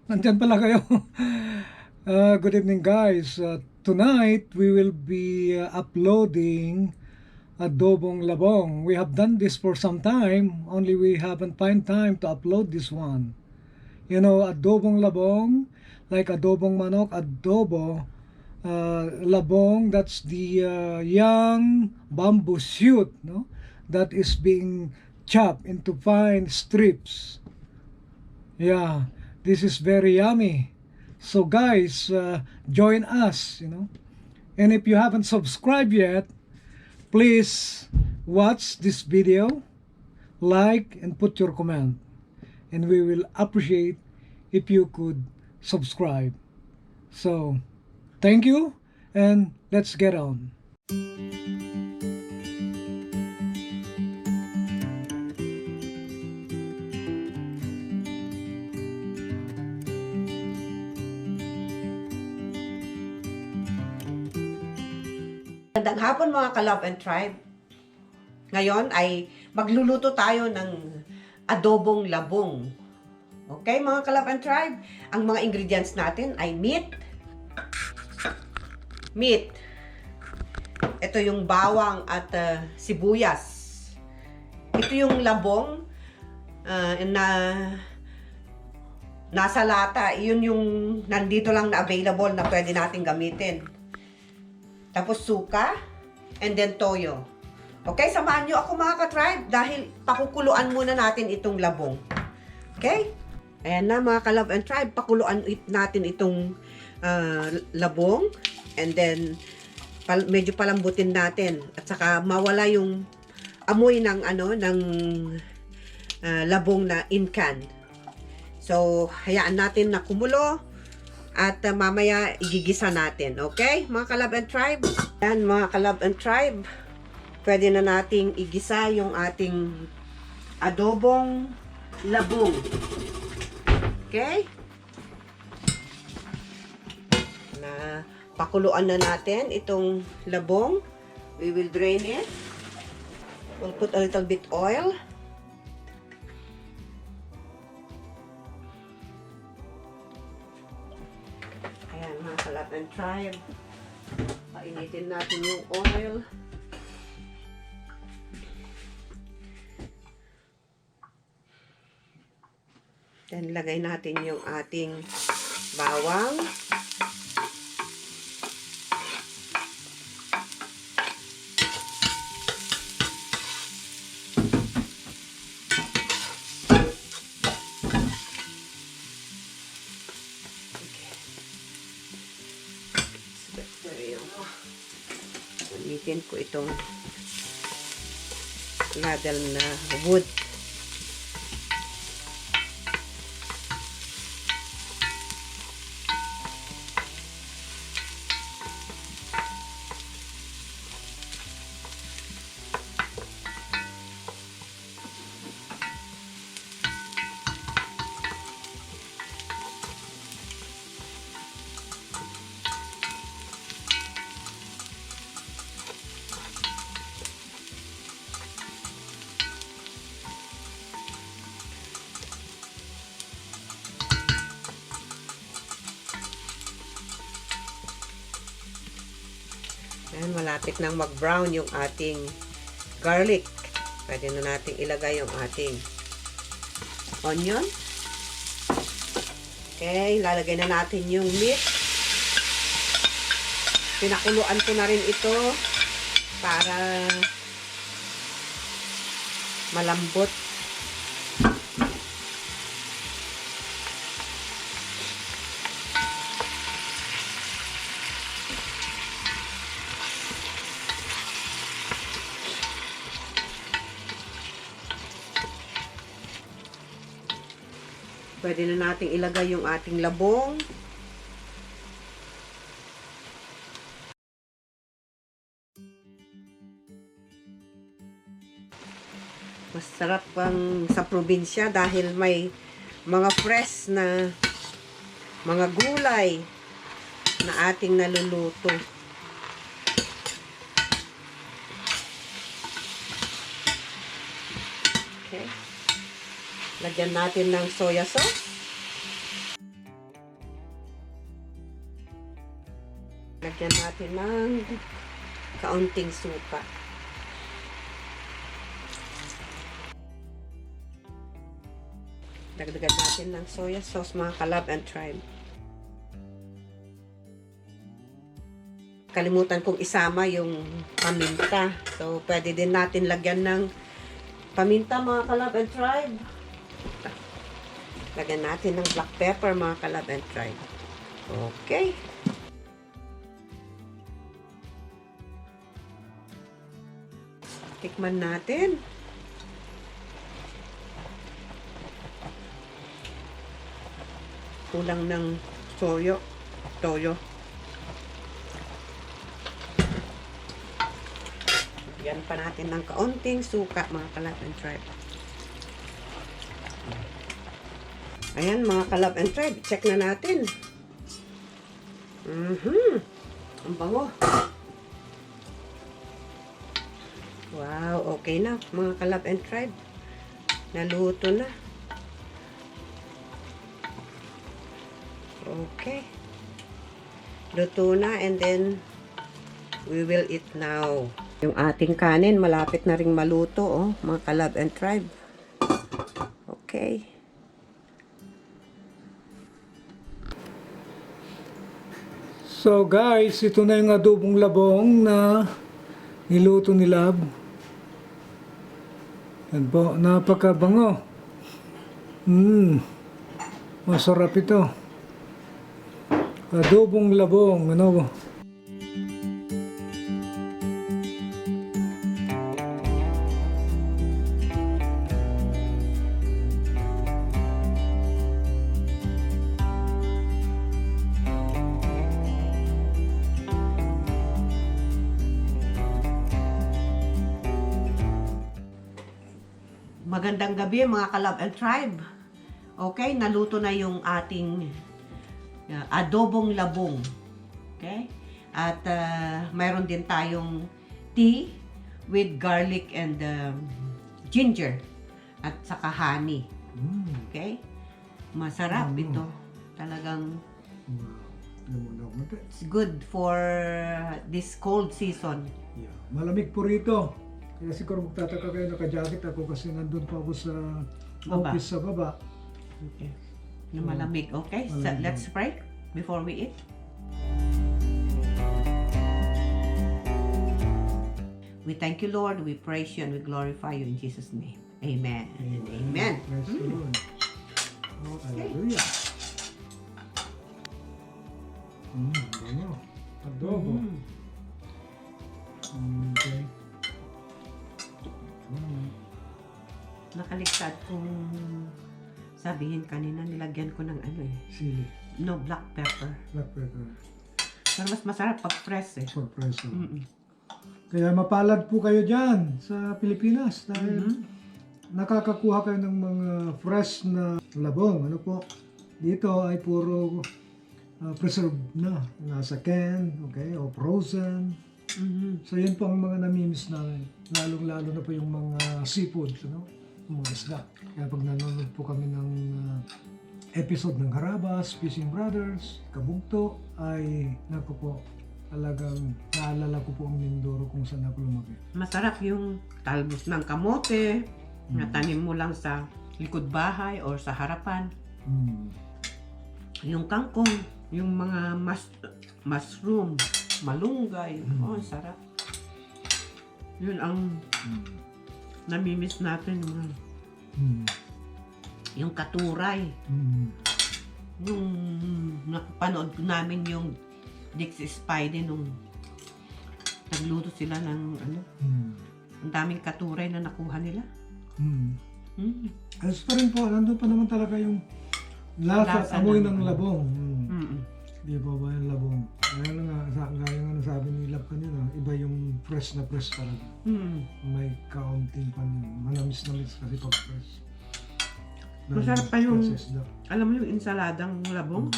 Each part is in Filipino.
Nandyan pala kayo. Good evening, guys. Tonight, we will be uploading Adobong Labong. We have done this for some time, only we haven't find time to upload this one. You know, Adobong Labong, like Adobong Manok, Adobo, Labong, that's the young bamboo shoot, no? That is being chopped into fine strips. Yeah, this is very yummy. So guys, join us, And if you haven't subscribed yet, please watch this video, like, and put your comment. And we will appreciate if you could subscribe. So, thank you, and let's get on. Magandang hapon mga ka-Love and Tribe. Ngayon ay magluluto tayo ng adobong labong. Okay mga ka-Love and Tribe? Ang mga ingredients natin ay meat. Ito yung bawang at sibuyas. Ito yung labong na nasa lata. Yun yung nandito lang na available na pwede natin gamitin. Tapos suka, and then toyo. Okay, samahan nyo ako mga ka-tribe dahil pakukuluan muna natin itong labong. Okay? Ayan na mga ka-love and tribe, pakuluan natin itong labong. And then, medyo palambutin natin. At saka mawala yung amoy ng, labong na in-can. So, hayaan natin na kumulo. At mamaya igigisa natin. Okay? Mga ka-Love and Tribe. Yan mga ka-Love and Tribe. Pwede na nating igisa yung ating adobong labong. Okay? Na pakuluan na natin itong labong. We will drain it. We'll put a little bit oil. Mga ka-Love and Tribe, painitin natin yung oil. Then lagay natin yung ating bawang. Gamitin ko itong ladle na wood. Ayan, malapit nang mag-brown yung ating garlic. Pwede na nating ilagay yung ating onion. Okay, lalagay na natin yung meat. Pinakuluan ko na rin ito para malambot. Pwede na nating ilagay yung ating labong. Masarap ang sa probinsya dahil may mga fresh na mga gulay na ating naluluto. Okay. Lagyan natin ng soy sauce. Lagyan natin ng kaunting suka. Dagdagan natin ng soy sauce, mga kalab and tribe. Kalimutan kong isama yung paminta. So, pwede din natin lagyan ng paminta, mga kalab and tribe. Lagyan natin ng black pepper, mga kalab and tribe. Okay. Tikman natin. Kulang ng toyo. Yan pa natin ng kaunting suka, mga kalab and tribe. Ayan, mga kalab and tribe, check na natin. Ang bango. Wow, okay na, mga kalab and tribe. Naluto na. Okay. Luto na, and then we will eat now. Yung ating kanin, malapit na ring maluto, oh, mga kalab and tribe. Okay. So guys, ito na yung adobong labong na niluto ni Lab. Yan po, napakabango. Masarap ito. Adobong labong, ano? Magandang gabi, mga kalab and tribe. Okay, naluto na yung ating adobong labong. Okay? At mayroon din tayong tea with garlic and ginger at saka honey. Okay? Masarap ito. Talagang it's good for this cold season. Yeah. Malamig po rito. Kaya siguro magtataka kayo, naka-jacket ako kasi nandun pa ako sa office sa baba. Okay. Yung malamig. Okay, so let's pray before we eat. We thank you, Lord. We praise you and we glorify you in Jesus' name. Amen. And amen. Praise the Lord. Oh, hallelujah. Ano? Adobo. Okay. Nakaligtad kung sabihin kanina, nilagyan ko ng ano eh. Sili. No, black pepper. Black pepper. Pero mas masarap pag fresh eh. Surprise. Kaya mapalad po kayo dyan sa Pilipinas dahil nakakakuha kayo ng mga fresh na labong. Ano po? Dito ay puro preserved na. Nasa can, okay, o frozen. So yun po ang mga namimiss namin. Lalong-lalo na po yung mga seafood, ano? Mga isda. Kaya pag nanonood po kami ng episode ng Harabas, Fishing Brothers, Kabugto, ay naku po, talagang naalala ko po ang Mindoro kung saan ako lumaki. Masarap yung talbos ng kamote, na tanim mo lang sa likod bahay or sa harapan. Yung kangkong, yung mga mushroom, malunggay, oh, sarap. Yun ang namimiss natin. Yung katuray. Yung napanood namin yung Dixie Spidey nung nagluto sila ng ano. Ang daming katuray na nakuha nila. Ayos pa rin po, nandun pa naman talaga yung lasa at amoy ng labong. Di ba ba yung labong? Kaya nga, gaya nga nasabi ni Lab kanina, iba yung fresh na fresh talaga. May kaunting panin. Manamis-namis kasi pag fresh. Masarap pa yung, alam mo yung insaladang labong?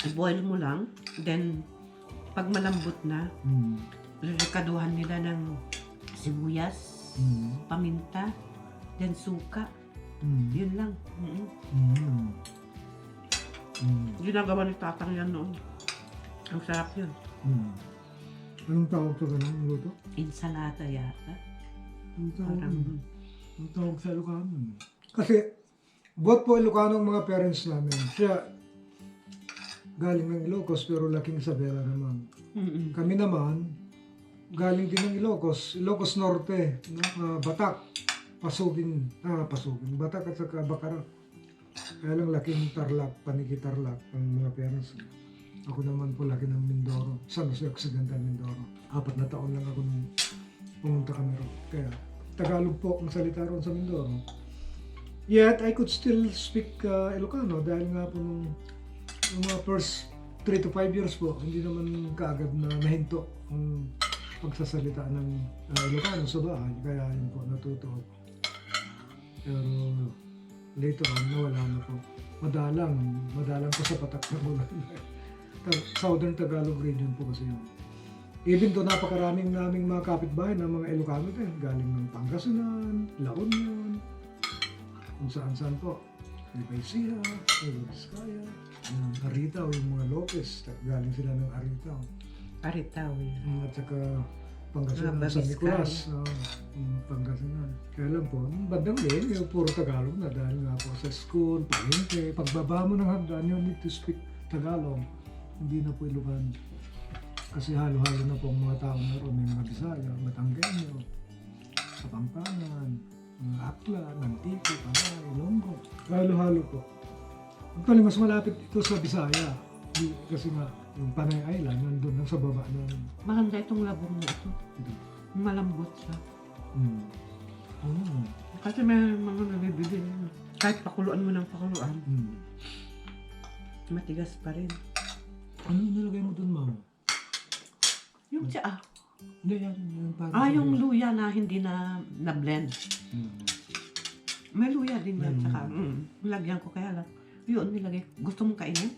I-boil mo lang, then pag malambot na, lilikaduhan nila ng sibuyas, paminta, then suka. Yun lang. Ginagawa ni Tatang yan noon. Ang sarap yun. Anong tawag sa ganun luto? Ensalada yata. Ang tawag sa Ilocano. Kasi, both po Ilocano ang mga parents namin. Siya, galing ng Ilocos pero laking Isabela naman. Kami naman, galing din ng Ilocos Norte, no? Batak, Pasugin, Batak at saka Bacara. Kaya lang laking Tarlac, Paniki Tarlac ang mga parents. Ako naman po laki ng Mindoro, San Jose Occidental, Mindoro. 4 na taon lang ako nung pumunta kami ron. Kaya Tagalog po ang salita ron sa Mindoro. Yet, I could still speak Ilocano dahil nga po nung mga first 3 to 5 years po, hindi naman kaagad na nahinto ang pagsasalita ng Ilocano sa bahay. Kaya yun po, natuto ako. Pero later on, nawala na po. Madalang po sa patak na ulan. Southern Tagalog region po kasi yun. Even though napakaraming naming mga kapitbahay ng mga Ilocano din, galing ng Pangasinan, La Union, kung saan-saan po. Lipaisia, Vizcaya, Aritaw, yung mga Lopez, galing sila ng Aritaw. Aritaw, At saka Pangasinan, San Nicolas, Pangasinan. Kaya lang po, bandang din, yung puro Tagalog na dahil nga po sa school, palengke, pagbaba mo ng hagdan, you need to speak Tagalog. Hindi na po Ilocano. Kasi halo-halo na po ang mga tao na ron. May mga Bisaya, Batanggenyo, Kapampangan, mga Akla, Nantiko, Panay, Ilonggo. Halo-halo po. Actually, mas malapit ito sa Bisaya. Kasi nga, yung Panay Island, nandun lang sa baba na. Maganda itong labong na ito. Malambot siya. Kasi may mga nabibili. Kahit pakuluan mo ng pakuluan, matigas pa rin. Ano nilagay mo dun, Mama? Yung tsaa. Hindi, yung parang... Yung luya na hindi na blend. May luya din yan. Saka, nilagyan ko kaya lang. Yun, nilagay. Gusto mong kainin?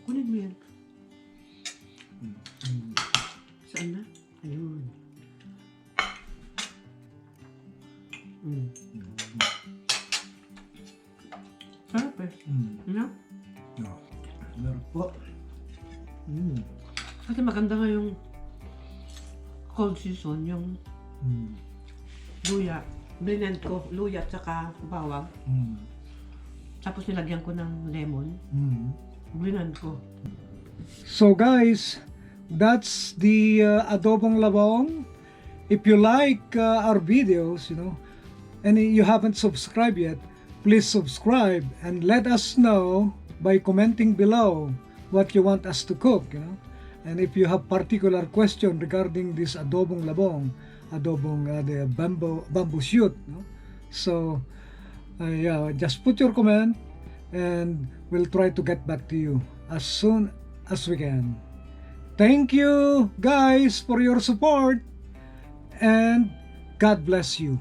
Kunin mo yan. Saan na? Ayun. Sarap eh. No? No. Meron po. Kasi maganda nga yung cold season, yung luya. Blend ko, luya at saka bawang. Tapos nilagyan ko ng lemon. Blend ko. So guys, that's the Adobong Labong. If you like our videos, and you haven't subscribed yet, please subscribe and let us know by commenting below what you want us to cook, And if you have particular question regarding this Adobong Labong, the bamboo shoot, So, just put your comment and we'll try to get back to you as soon as we can. Thank you guys for your support and God bless you.